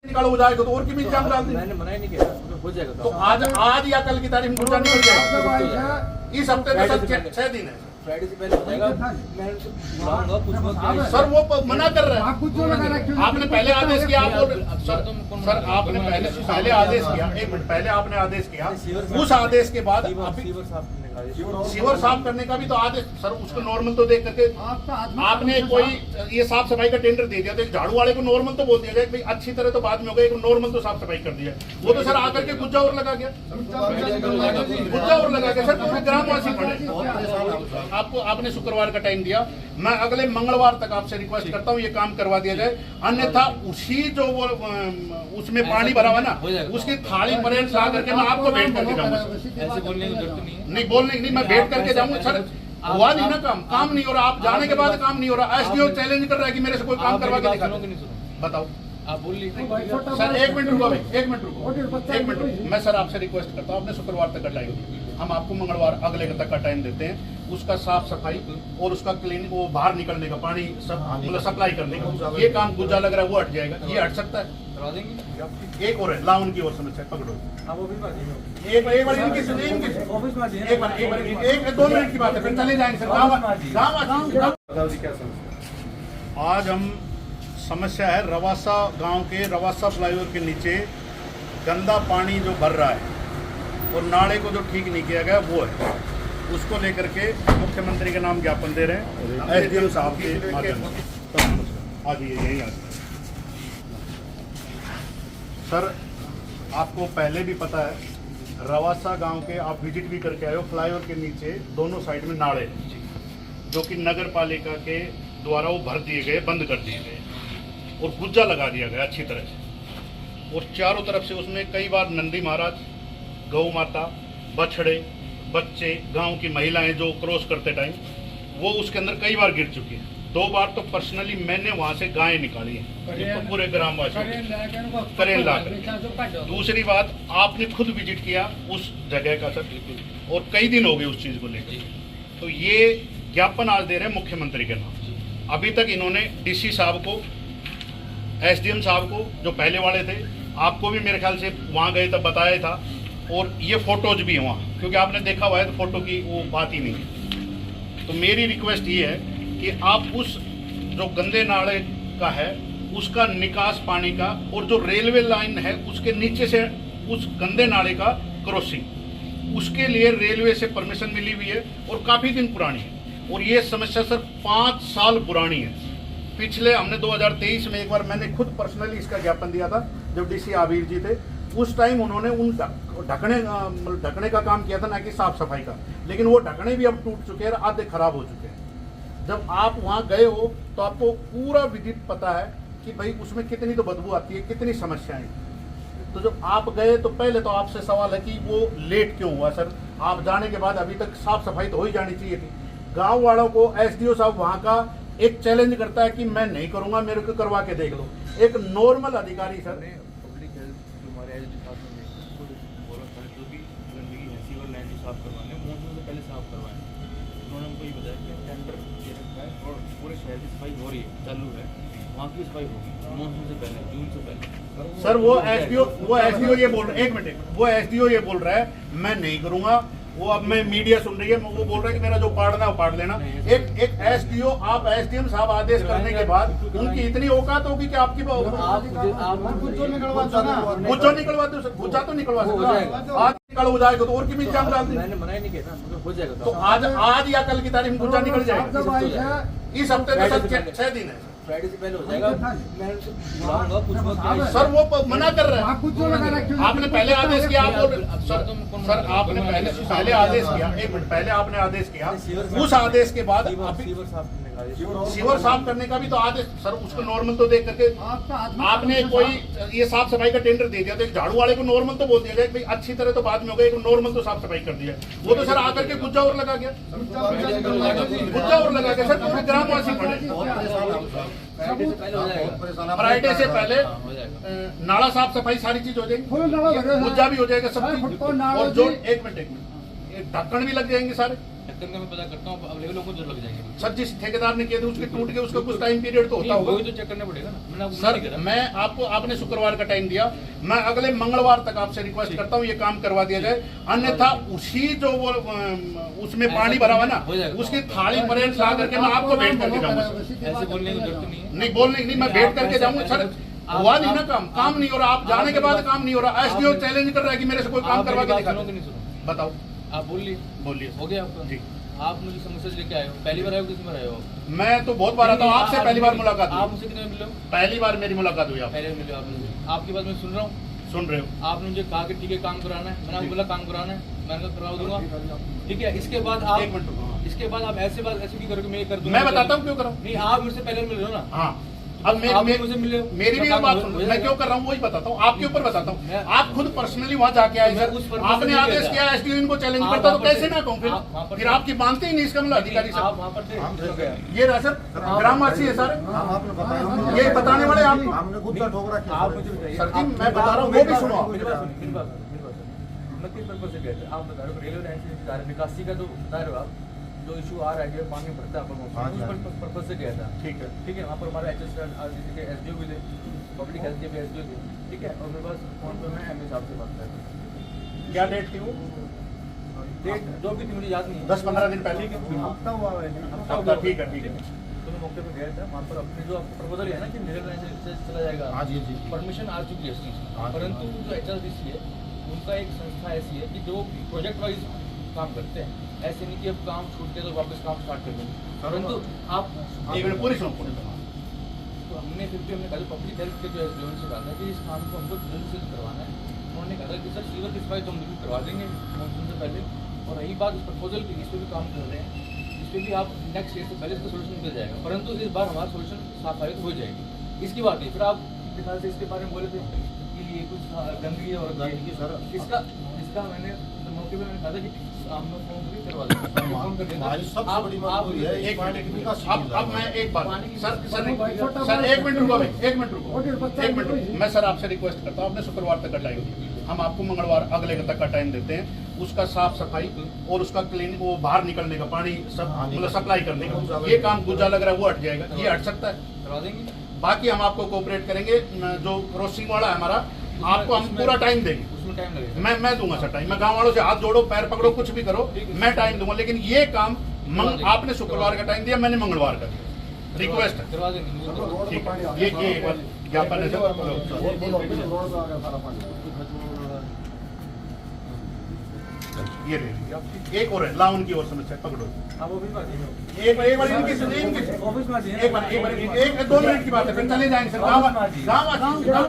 निकालो हो जाएगा तो और कितनी जाम डाल दी। मैंने मना ही नहीं किया, हो जाएगा तो आज या कल की तारीख में गुर्जा निकल जाएगा। इस हफ्ते तो सर 6 दिन है, फ्राइडे से पहले हो जाएगा। मैं बुलाऊंगा, पूछूंगा सर वो मना कर रहे हैं। आपने पहले आदेश किया, सर आपने पहले आदेश किया, 1 मिनट पहले आपने आदेश किया, उस आदेश के बाद सीवर साफ करने का भी तो आदेश सर, उसको नॉर्मल तो देख करके आपने कोई ये साफ सफाई का टेंडर दे दिया, तो एक झाड़ू वाले को नॉर्मल तो बोल दिया जाए भाई अच्छी तरह तो बाद में हो गया, एक नॉर्मल तो साफ सफाई कर दिया। वो तो सर आकर के गुज्जा और लगा गया, गुज्जा और लगा गया सर, तो ग्रामवासी पड़े। आपको आपने शुक्रवार का टाइम दिया, मैं अगले मंगलवार तक आपसे रिक्वेस्ट करता हूँ ये काम करवा दिया जाए, अन्यथा उसी जो वो उसमें पानी भरा हुआ ना उसकी थाली पर्यंत ला करके मैं आपको भेंट करके जाऊंगा। ऐसे बोलने की जरूरत नहीं, बोलने नहीं, मैं भेंट करके जाऊंगा सर। हुआ नहीं ना काम नहीं हो रहा, आप जाने के बाद काम नहीं हो रहा। एसडीओ चैलेंज कर रहा है कि मेरे से कोई काम करवा के दिखा। बताओ आप बोल लीजिए सर। 1 मिनट रुको भाई, 1 मिनट रुको। मैं सर आपसे रिक्वेस्ट करता हूँ, आपने शुक्रवार तक का टाइम, हम आपको मंगलवार अगले तक का टाइम देते हैं। उसका साफ सफाई और उसका क्लीनिंग, वो बाहर निकलने का पानी सब मतलब सप्लाई करने का ये काम गुज्जा लग रहा है, वो हट जाएगा। ये हट सकता है, करवा देंगे। एक और है लाउन की और समस्या पकड़ो। आप ऑफिस में एक बार ऑफिस में एक 2 मिनट की बात है, फिर चले जाएंगे सर। आज हम समस्या है रवासा गांव के रवासा फ्लाईओवर के नीचे गंदा पानी जो भर रहा है और नाले को जो ठीक नहीं किया गया वो है, उसको लेकर के मुख्यमंत्री के नाम ज्ञापन दे रहे हैं एसडीएम साहब के माध्यम से। आज यही आज सर आपको पहले भी पता है, रवासा गांव के आप विजिट भी करके आए हो, फ्लाईओवर के नीचे दोनों साइड में नाले जो कि नगर पालिका के द्वारा वो भर दिए गए, बंद कर दिए गए और गुज्जा लगा दिया गया अच्छी तरह से। और चारों तरफ से उसमें कई बार नंदी महाराज, गौ माता, बछड़े, बच्चे, गांव की महिलाएं जो क्रॉस करते टाइम वो उसके अंदर कई बार गिर चुकी हैं। 2 बार तो पर्सनली मैंने वहां से गायें निकाली हैं तो पूरे ग्रामवासी करें लाकर। दूसरी बात आपने खुद विजिट किया उस जगह का सर, और कई दिन हो गए उस चीज को लेकर। तो ये ज्ञापन आज दे रहे हैं मुख्यमंत्री के नाम। अभी तक इन्होंने डीसी साहब को, एसडीएम साहब को जो पहले वाले थे, आपको भी मेरे ख्याल से वहाँ गए तब बताया था, और ये फोटोज भी हैं वहाँ, क्योंकि आपने देखा हुआ है तो फोटो की वो बात ही नहीं है। तो मेरी रिक्वेस्ट ये है कि आप उस जो गंदे नाले का है उसका निकास पानी का, और जो रेलवे लाइन है उसके नीचे से उस गंदे नाले का क्रॉसिंग, उसके लिए रेलवे से परमिशन मिली हुई है और काफ़ी दिन पुरानी है। और ये समस्या सर 5 साल पुरानी है। पिछले हमने 2023 में एक बार मैंने खुद पर्सनली इसका ज्ञापन दिया था, जब डीसी आबिर जी थे उस टाइम उन्होंने उन ढकने का काम किया था, ना कि साफ सफाई का। लेकिन वो ढकने भी अब टूट चुके हैं, आधे खराब हो चुके हैं। जब आप वहाँ गए हो तो आपको पूरा विदित पता है कि भाई उसमें कितनी तो बदबू आती है, कितनी समस्याएं। तो जब आप गए तो पहले तो आपसे सवाल है कि वो लेट क्यों हुआ सर? आप जाने के बाद अभी तक साफ सफाई तो हो ही जानी चाहिए थी। गाँव वालों को एसडीओ साहब वहाँ का एक चैलेंज करता है कि मैं नहीं करूँगा, मेरे को करवा के देख लो। एक नॉर्मल अधिकारी सर साफ करवाने मौसम से पहले साफ करवाएं। उन्होंने हमको ये बताया कि टेंडर दे रखा है और पूरे शहर की सफाई हो रही है, चालू है, वहाँ की सफाई होगी मौसम से पहले, जून से पहले। सर वो एसडीओ ये बोल रहा है, 1 मिनट, वो एसडीओ ये बोल रहा है मैं नहीं करूँगा। वो अब मैं मीडिया सुन रही है, वो बोल रहा है कि मेरा जो पाड़ना है वो पाड़ लेना। एक एसडीओ, आप एसडीएम साहब आदेश करने के बाद उनकी इतनी औकात होगी कि आपकी गुज्जो निकलवाते हो सर, गुज्जा तो निकलवा सकते आज कल हो जाएगा तो और कितनी जाम डाल दी। मैंने मना ही नहीं किया, हो जाएगा। तो आज या कल की तारीख में गुज्जा निकल जाएगा। इस हफ्ते तो सर 6 दिन है, फ्राइडे से पहले हो जाएगा। मैं बुलाऊंगा, पूछूंगा सर वो मना कर रहे हैं। आपने पहले आदेश किया, सर आपने पहले आदेश किया, 1 मिनट पहले आपने आदेश किया, उस आदेश के बाद सीवर साफ करने का भी तो आदेश सर, उसको नॉर्मल तो देख करके आपने कोई ये साफ सफाई का टेंडर दे दिया, तो एक झाड़ू वाले को नॉर्मल तो बोल दिया जाए भाई अच्छी तरह तो बाद में हो गया, एक नॉर्मल तो साफ सफाई कर दिया। वो तो सर आकर के गुज्जा और लगा गया, गुज्जा और लगा गया सर, पूरे ग्रामवासी पड़े। फ्राइडे से पहले नाला साफ सफाई सारी चीज हो जाएगी, गुज्जा भी हो जाएगा सब चीज। और जो 1 मिनट ढक्कन भी लग जाएंगे सारे। चक्कर का मैं पता करता हूँ, अवेलेबल लोगों को जो लग जाएंगे। सर जिस ठेकेदार ने किए थे उसके टूट के उसका कुछ टाइम पीरियड तो होता होगा। वही तो चेक करना पड़ेगा ना, मैंने आपको सर नहीं करा। मैं आपको, आपने शुक्रवार का टाइम दिया, मैं अगले मंगलवार तक आपसे रिक्वेस्ट करता हूँ ये काम करवा दिया जाए, अन्यथा उसी जो वो उसमें पानी भरा हुआ ना उसकी थाली परेड ला करके मैं आपको भेंट करके जाऊंगा। ऐसे बोलने की जरूरत नहीं है। नहीं बोलने की नहीं, मैं भेंट करके जाऊंगा सर। हुआ नहीं ना काम नहीं हो रहा, आप जाने के बाद काम नहीं हो रहा। एसडीओ चैलेंज कर रहा है कि मेरे से कोई काम करवा के दिखा। बताओ, आप बोलिए बोलिए। हो गया आपका जी। आप मुझे समस्या लेके आए हो, पहली बार आए हो कितनी बार आए हो? मैं तो बहुत बार आता हूँ, आपसे पहली बार मुलाकात हुई। आप मुझसे कितने मिले हो? पहली बार मेरी मुलाकात हुई। आप पहले मिले हो आप मुझे, आपकी बात मैं सुन रहा हूँ। सुन रहे हो? आपने मुझे कहा कि ठीक है काम कराना है, मैंने आपको बोला काम कराना है, मैंने कहा करवा दूंगा, ठीक है। इसके बाद आप एक मिनट रुको। इसके बाद आप ऐसे बात ऐसे भी करोगे, मैं ये कर दूंगा। मैं बताता हूँ क्यों कर रहा हूँ। नहीं, आप मुझसे पहले मिल रहे हो ना। हाँ, अब आप मुझसे मिले हो, मेरी भी काम बात हो सुन, जाएगा। मैं क्यों कर रहा हूँ वही बताता हूँ, आपके ऊपर बताता हूँ। मैं- आप खुद पर्सनली वहाँ जाके आए मैं सर, उस purpose आपने से नहीं आदेश गया किया एसडीओ इनको चैलेंज आप करता तो वहाँ पर कैसे थे। ना कहूँ आप वहाँ पर फिर थे। आपकी मानते ही नहीं इसका मतलब अधिकारी आप साहब। वहाँ पर थे। ये रहा सर ग्रामवासी है सर, आपने बताया, ये बताने वाले आप। हमने खुद का ठोक रखा आप मुझे बताइए। सर जी मैं बता रहा हूँ वो भी सुनो आप। मेरी बात सुनिए, मेरी बात सुनिए। मैं किस पर्पज से गए थे? आप बता रहे हो रेलवे लाइन से बता रहे हो, निकासी का जो बता रहे हो आप, जो इशू आ रहा है कि पानी भरता है हाँ जी, उस पर्पज से गया था। ठीक है, ठीक है, वहाँ पर हमारे एसडीओ भी थे, पब्लिक हेल्थ के भी एसडीओ थे, ठीक है। और मेरे पास फोन पे मैं एमए साहब से बात कर रहा था। क्या डेट थी वो? डेट जो भी थी मुझे याद नहीं है। 10-15 दिन पहले। हफ्ता हुआ है। हफ्ता, ठीक है, ठीक है। तो मैं मौके पे गया था, वहाँ पर अपने जो आपका प्रपोजल है ना कि रेलवे लाइन से चला जाएगा, हाँ जी जी। परमिशन आ चुकी है इस चीज़ हाँ की। जी, परंतु जो एचआरडीसी है उनका एक संस्था ऐसी है कि जो प्रोजेक्ट वाइज काम करते हैं, ऐसे नहीं कि अब काम छूट के तो वापस काम स्टार्ट कर देंगे। परंतु आप एक मिनट पूरी सुनो, पूरी सुनो। तो हमने फिर भी हमने कहा पब्लिक हेल्थ के जो एसडीओ से कहा था कि इस काम को हमको जल्द से जल्द करवाना है। उन्होंने कहा था कि सर सीवर की सफाई तो हम बिल्कुल करवा देंगे मॉनसून से पहले, और रही बात इस प्रपोजल की, इस पर भी काम कर रहे हैं, इस पर भी आप नेक्स्ट ईयर से पहले इसका सोल्यूशन मिल जाएगा। परंतु इस बार हमारा सोल्यूशन साफ साबित हो जाएगी, इसकी बात नहीं। फिर आप फिलहाल से इसके बारे में बोले थे कि ये कुछ गंदगी और गंदगी सर, इसका मैंने मौके पे मैंने कहा था कि हम लोग फोन भी करवा देंगे, फोन कर देंगे। हमारी सबसे बड़ी मजबूरी है एक पानी की मिनट, निकासी अब मैं एक बात सर छोटा सर एक मिनट रुको भाई, एक मिनट रुको, एक मिनट। मैं सर आपसे रिक्वेस्ट करता हूँ, आपने शुक्रवार तक का टाइम दिया, हम आपको मंगलवार अगले तक का टाइम देते हैं। उसका साफ सफाई और उसका क्लीन, वो बाहर निकलने का पानी सब मतलब सप्लाई करने का, ये काम गुज्जा लग रहा है वो हट जाएगा, ये हट सकता है। करवा देंगे। बाकी हम आपको कोऑपरेट करेंगे, जो क्रॉसिंग वाला है हमारा, आपको हम पूरा टाइम देंगे। उसमें टाइम लगेगा। मैं दूंगा सर टाइम, मैं गांव वालों से हाथ जोड़ो पैर पकड़ो कुछ भी करो, मैं टाइम दूंगा। लेकिन ये काम आपने शुक्रवार का टाइम दिया, मैंने मंगलवार का दिया, रिक्वेस्ट है। करवा देंगे। ठीक है, ये एक बार ज्ञापन है सर। ये ले लीजिए। एक और है लाउन की और समस्या पकड़ो। आप ऑफिस में एक बार इनकी ऑफिस में एक 2 मिनट की बात है, फिर चले जाएंगे सर। गाँव